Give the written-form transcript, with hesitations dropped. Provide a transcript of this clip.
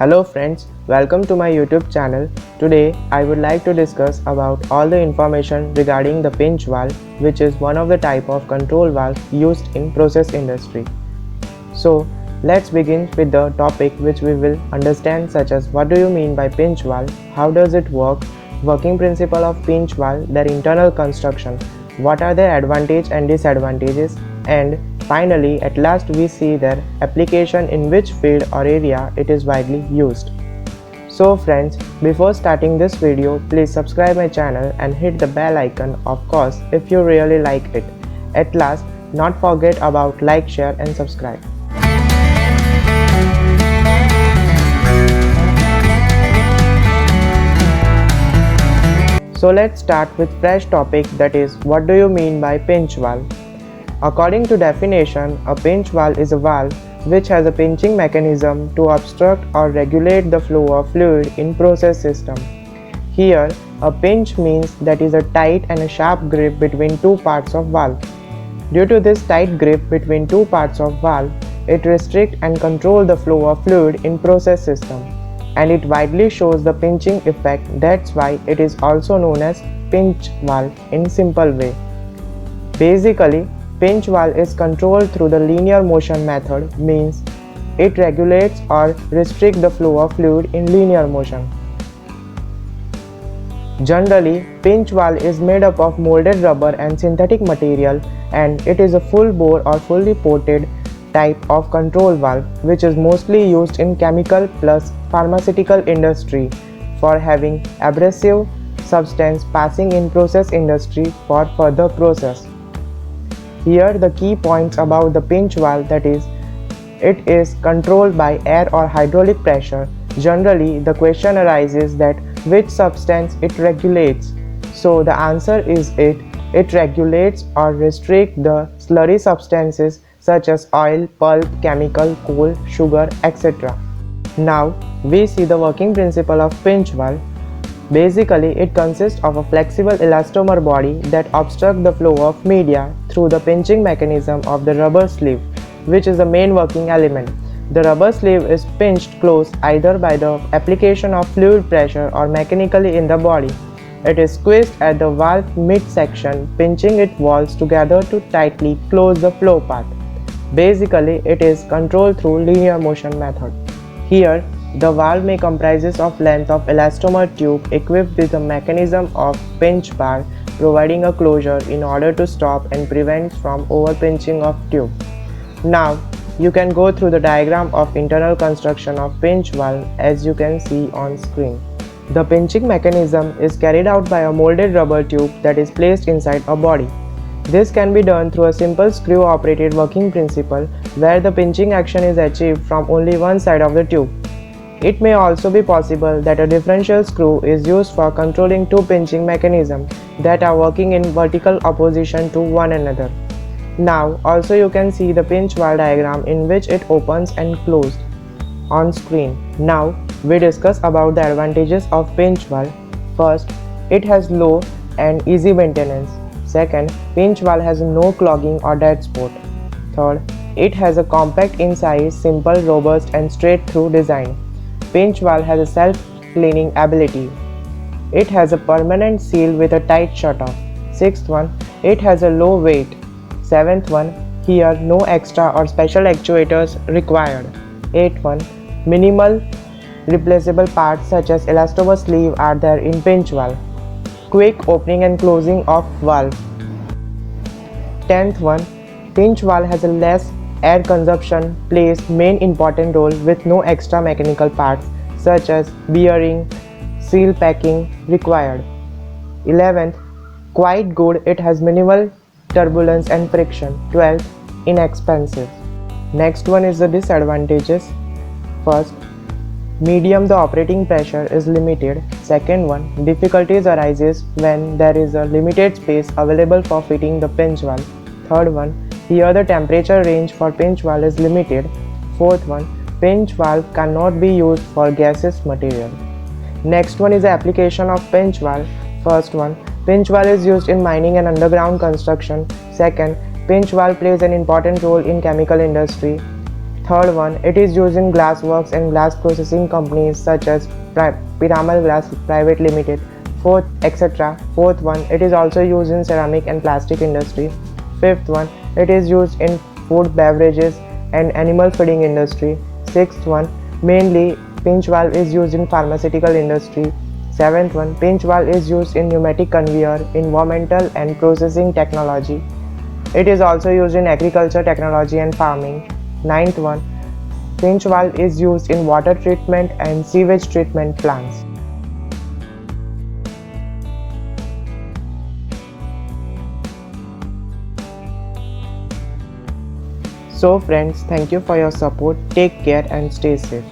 Hello friends, welcome to my YouTube channel. Today I would like to discuss about all the information regarding the pinch valve, which is one of the type of control valve used in process industry. So let's begin with the topic which we will understand, such as what do you mean by pinch valve, how does it work, working principle of pinch valve, their internal construction, what are their advantages and disadvantages, and finally at last we see their application, in which field or area it is widely used. So friends, before starting this video, please subscribe my channel and hit the bell icon, of course, if you really like it. At last, not forget about like, share and subscribe. So let's start with fresh topic, that is, what do you mean by pinch valve? According to definition, a pinch valve is a valve which has a pinching mechanism to obstruct or regulate the flow of fluid in process system. Here, a pinch means that is a tight and a sharp grip between two parts of valve. Due to this tight grip between two parts of valve, it restricts and controls the flow of fluid in process system, and it widely shows the pinching effect. That's why it is also known as pinch valve in simple way. Basically, pinch valve is controlled through the linear motion method, means it regulates or restricts the flow of fluid in linear motion. Generally, pinch valve is made up of molded rubber and synthetic material, and it is a full bore or fully ported type of control valve which is mostly used in chemical plus pharmaceutical industry for having abrasive substance passing in process industry for further process. Here the key points about the pinch valve, that is, it is controlled by air or hydraulic pressure. Generally, the question arises that which substance it regulates. So the answer is it regulates or restricts the slurry substances such as oil, pulp, chemical, coal, sugar, etc. Now we see the working principle of pinch valve. Basically, it consists of a flexible elastomer body that obstructs the flow of media through the pinching mechanism of the rubber sleeve, which is the main working element. The rubber sleeve is pinched close either by the application of fluid pressure or mechanically in the body. It is squeezed at the valve midsection, pinching its walls together to tightly close the flow path. Basically, it is controlled through linear motion method. Here, the valve may comprises of length of elastomer tube equipped with a mechanism of pinch bar, providing a closure in order to stop and prevent from overpinching of tube. Now, you can go through the diagram of internal construction of pinch valve as you can see on screen. The pinching mechanism is carried out by a molded rubber tube that is placed inside a body. This can be done through a simple screw-operated working principle where the pinching action is achieved from only one side of the tube. It may also be possible that a differential screw is used for controlling two pinching mechanisms that are working in vertical opposition to one another. Now also you can see the pinch valve diagram in which it opens and closed on screen. Now we discuss about the advantages of pinch valve. First, it has low and easy maintenance. Second, pinch valve has no clogging or dead spot. Third, it has a compact in size, simple, robust and straight through design. Pinch valve has a self-cleaning ability. It has a permanent seal with a tight shutoff. Sixth one, it has a low weight. Seventh one, here no extra or special actuators required. Eighth one, minimal replaceable parts such as elastomer sleeve are there in pinch valve. Quick opening and closing of valve. 10th one, pinch valve has a less air consumption, plays main important role with no extra mechanical parts such as bearing, seal packing required. 11th, quite good, it has minimal turbulence and friction. 12th, inexpensive. Next one is the disadvantages. First, medium, the operating pressure is limited. Second one, difficulties arises when there is a limited space available for fitting the pinch valve. Third one, here the temperature range for pinch valve is limited. Fourth one, pinch valve cannot be used for gaseous material. Next one is the application of pinch valve. First one, pinch valve is used in mining and underground construction. Second, pinch valve plays an important role in chemical industry. Third one, it is used in glass works and glass processing companies such as Piramal Glass Private Limited. Fourth, etc. Fourth one, it is also used in ceramic and plastic industry. Fifth one, it is used in food, beverages and animal feeding industry. Sixth one, mainly pinch valve is used in pharmaceutical industry. Seventh one, pinch valve is used in pneumatic conveyor, environmental and processing technology. It is also used in agriculture technology and farming. Ninth one, pinch valve is used in water treatment and sewage treatment plants. So friends, thank you for your support. Take care and stay safe.